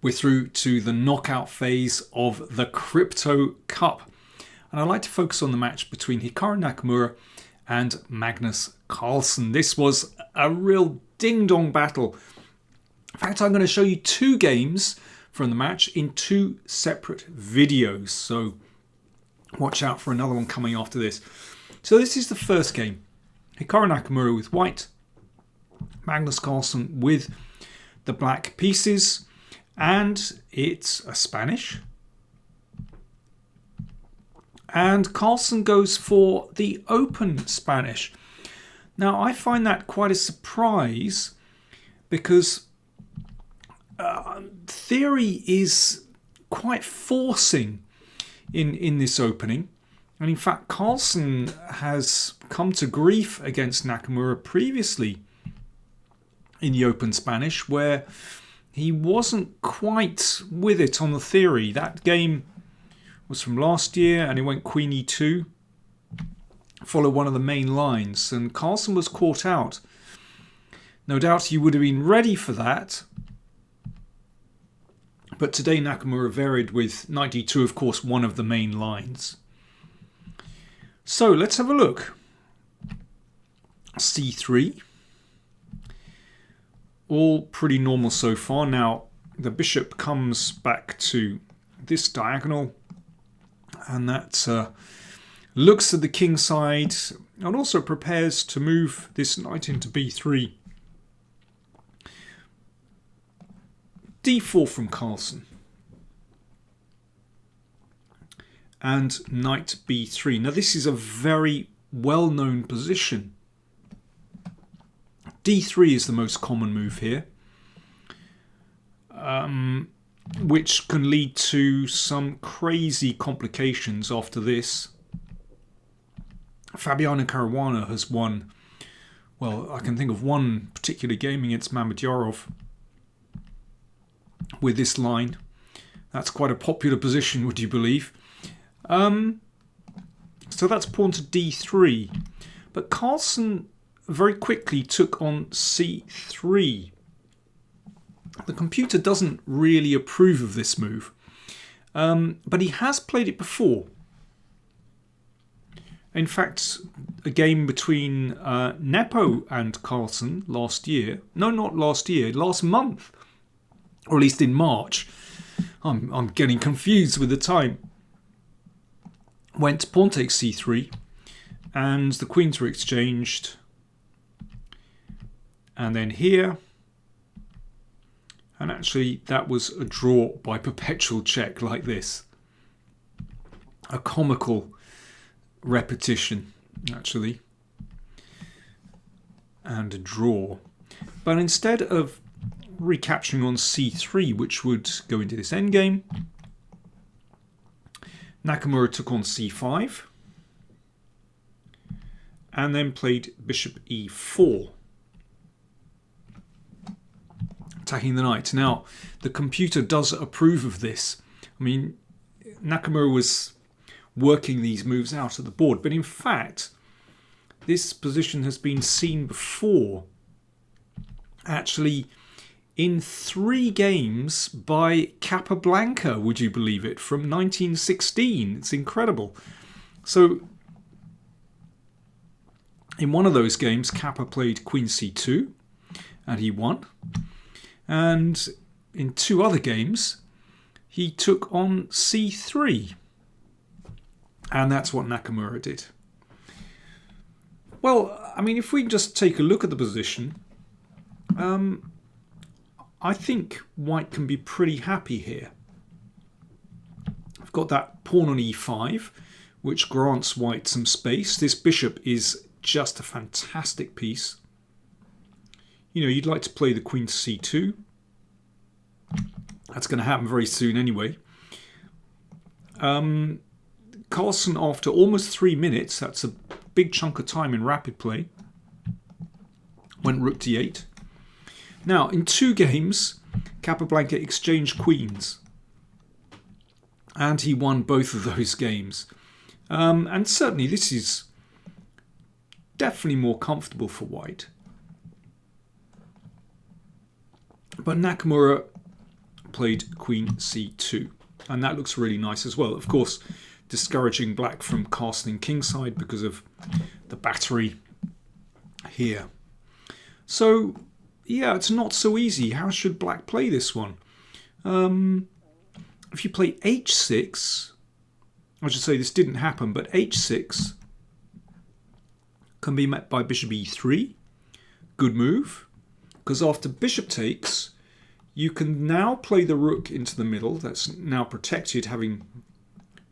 We're through to the knockout phase of the Crypto Cup. And I'd like to focus on the match between Hikaru Nakamura and Magnus Carlsen. This was a real ding-dong battle. In fact, I'm going to show you two games from the match in two separate videos. So watch out for another one coming after this. So this is the first game. Hikaru Nakamura with white, Magnus Carlsen with the black pieces. And it's a Spanish. And Carlsen goes for the open Spanish. Now, I find that quite a surprise because theory is quite forcing in this opening. And in fact, Carlsen has come to grief against Nakamura previously in the open Spanish, where he wasn't quite with it on the theory. That game was from last year and it went Queen E2, followed one of the main lines, and Carlsen was caught out. No doubt he would have been ready for that. But today Nakamura varied with Knight E2, of course, one of the main lines. So let's have a look. C3. All pretty normal so far. Now the bishop comes back to this diagonal, and that looks at the king side and also prepares to move this knight into b3. d4 from Carlsen. And knight b3. Now this is a very well-known position. d3 is the most common move here, which can lead to some crazy complications after this. Fabiano Caruana has won, well, I can think of one particular game against Mamedyarov with this line. That's quite a popular position, would you believe? So that's pawn to d3. But Carlsen very quickly took on c3. The computer doesn't really approve of this move, but he has played it before. In fact, a game between Nepo and Carlsen last year, no, not last year, last month, or at least in March. I'm getting confused with the time. Went pawn takes c3, and the queens were exchanged. And then here, and actually that was a draw by perpetual check like this. A comical repetition, actually. And a draw. But instead of recapturing on c3, which would go into this endgame, Nakamura took on c5 and then played bishop e4, attacking the knight. Now, the computer does approve of this. I mean, Nakamura was working these moves out of the board, but in fact, this position has been seen before, actually in 3 games by Capablanca, would you believe it, from 1916. It's incredible. So in one of those games, Kappa played queen c2 and he won. And in 2 other games, he took on c3. And that's what Nakamura did. Well, I mean, if we just take a look at the position, I think white can be pretty happy here. I've got that pawn on e5, which grants white some space. This bishop is just a fantastic piece. You know, you'd like to play the queen to c2. That's going to happen very soon anyway. Carlsen, after almost 3 minutes, that's a big chunk of time in rapid play, went rook d8. Now, in 2 games, Capablanca exchanged queens. And he won both of those games. And certainly this is definitely more comfortable for white. But Nakamura played queen c2. And that looks really nice as well. Of course, discouraging black from castling kingside because of the battery here. So, yeah, it's not so easy. How should black play this one? If you play h6, I should say this didn't happen, but h6 can be met by bishop e3. Good move, because after bishop takes, you can now play the rook into the middle. That's now protected, having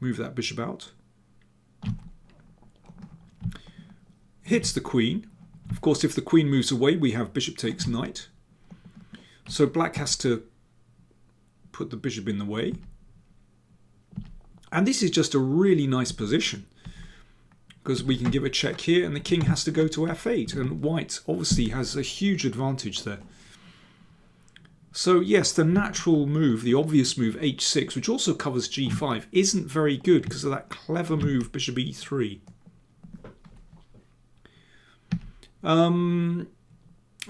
moved that bishop out. Hits the queen. Of course, if the queen moves away, we have bishop takes knight. So black has to put the bishop in the way. And this is just a really nice position, because we can give a check here and the king has to go to f8. And white obviously has a huge advantage there. So yes, the natural move, the obvious move h6, which also covers g5, isn't very good because of that clever move bishop e3.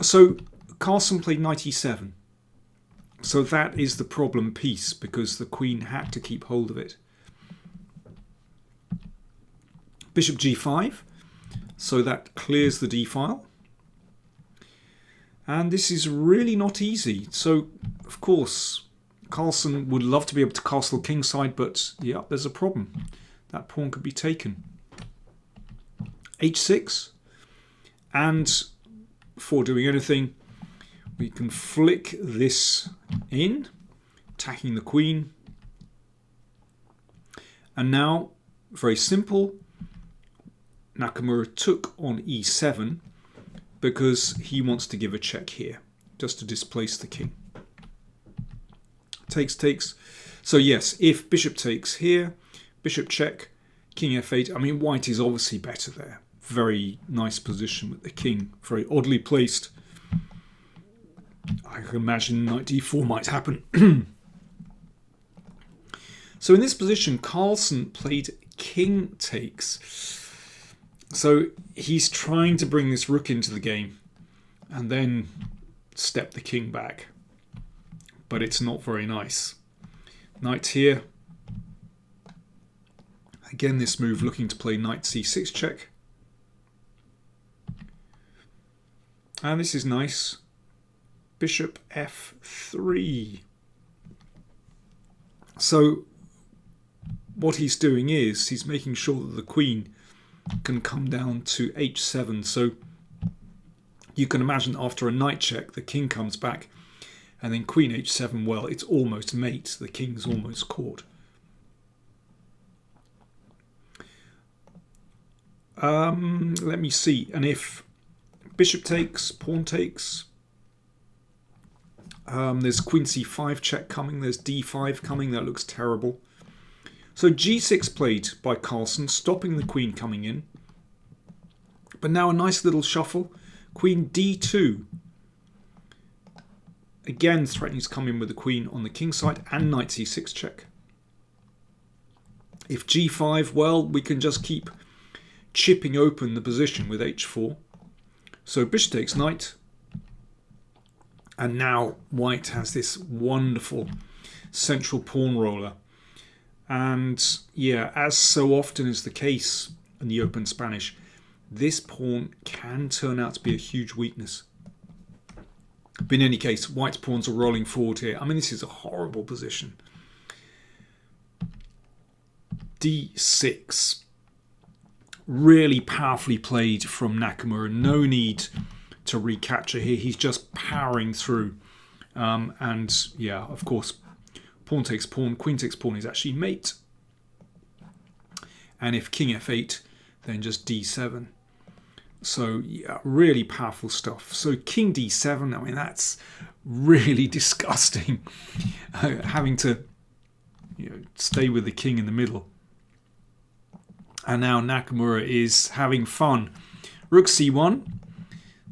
So Carlsen played knight e7. So that is the problem piece, because the queen had to keep hold of it. Bishop g5. So that clears the d file. And this is really not easy. So, of course, Carlsen would love to be able to castle kingside, but yeah, there's a problem. That pawn could be taken. h6. And before doing anything, we can flick this in, attacking the queen. And now, very simple, Nakamura took on e7 because he wants to give a check here, just to displace the king. Takes, takes. So yes, if bishop takes here, bishop check, king f8. I mean, white is obviously better there. Very nice position with the king, very oddly placed. I can imagine knight d4 might happen. So in this position, Carlsen played king takes. So he's trying to bring this rook into the game and then step the king back. But it's not very nice. Knight here. Again, this move looking to play knight c6 check. And this is nice. Bishop f3. So what he's doing is he's making sure that the queen can come down to h7. So you can imagine after a knight check, the king comes back, and then queen h7, well, it's almost mate. The king's almost caught. Let me see. And if bishop takes, pawn takes, there's queen c5 check coming, there's d5 coming, that looks terrible. So g6 played by Carlsen, stopping the queen coming in. But now a nice little shuffle. Queen d2. Again threatening to come in with the queen on the king side, and knight c6 check. If g5, well, we can just keep chipping open the position with h4. So bishop takes knight. And now white has this wonderful central pawn roller. And yeah, as so often is the case in the open Spanish, this pawn can turn out to be a huge weakness. But in any case, white's pawns are rolling forward here. I mean, this is a horrible position. d6. Really powerfully played from Nakamura. No need to recapture here. He's just powering through. And yeah, of course, pawn takes pawn, queen takes pawn is actually mate. And if king f8, then just d7. So yeah, really powerful stuff. So king d7, I mean, that's really disgusting. Having to stay with the king in the middle. And now Nakamura is having fun. Rook c1,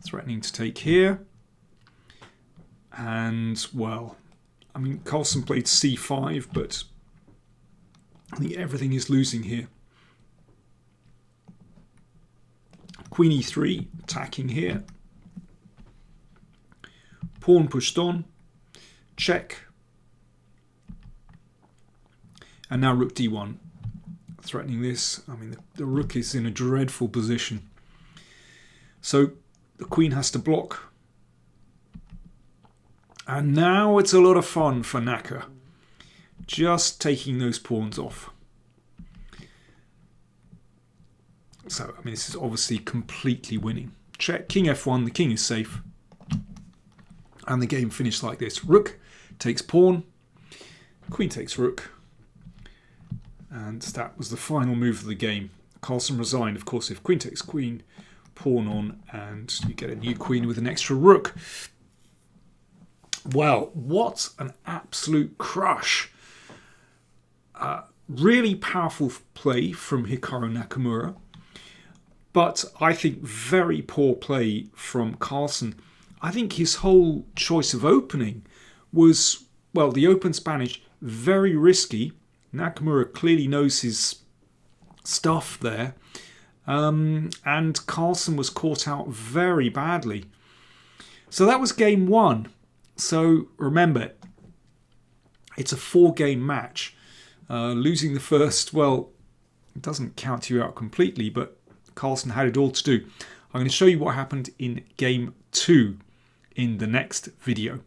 threatening to take here. And, well, I mean, Carlsen played c5, but I think everything is losing here. Queen e3, attacking here. Pawn pushed on. Check. And now rook d1, threatening this. I mean, the rook is in a dreadful position. So the queen has to block. And now it's a lot of fun for Naka. Just taking those pawns off. So, I mean, this is obviously completely winning. Check, king f1, the king is safe. And the game finished like this. Rook takes pawn. Queen takes rook. And that was the final move of the game. Carlsen resigned, of course, if queen takes queen, pawn on, and you get a new queen with an extra rook. Well, what an absolute crush. Really powerful play from Hikaru Nakamura. But I think very poor play from Carlsen. I think his whole choice of opening was, well, the open Spanish, very risky. Nakamura clearly knows his stuff there. And Carlsen was caught out very badly. So that was game one. So remember, it's a 4-game match. Losing the first, well, it doesn't count you out completely, but Carlsen had it all to do. I'm going to show you what happened in game 2 in the next video.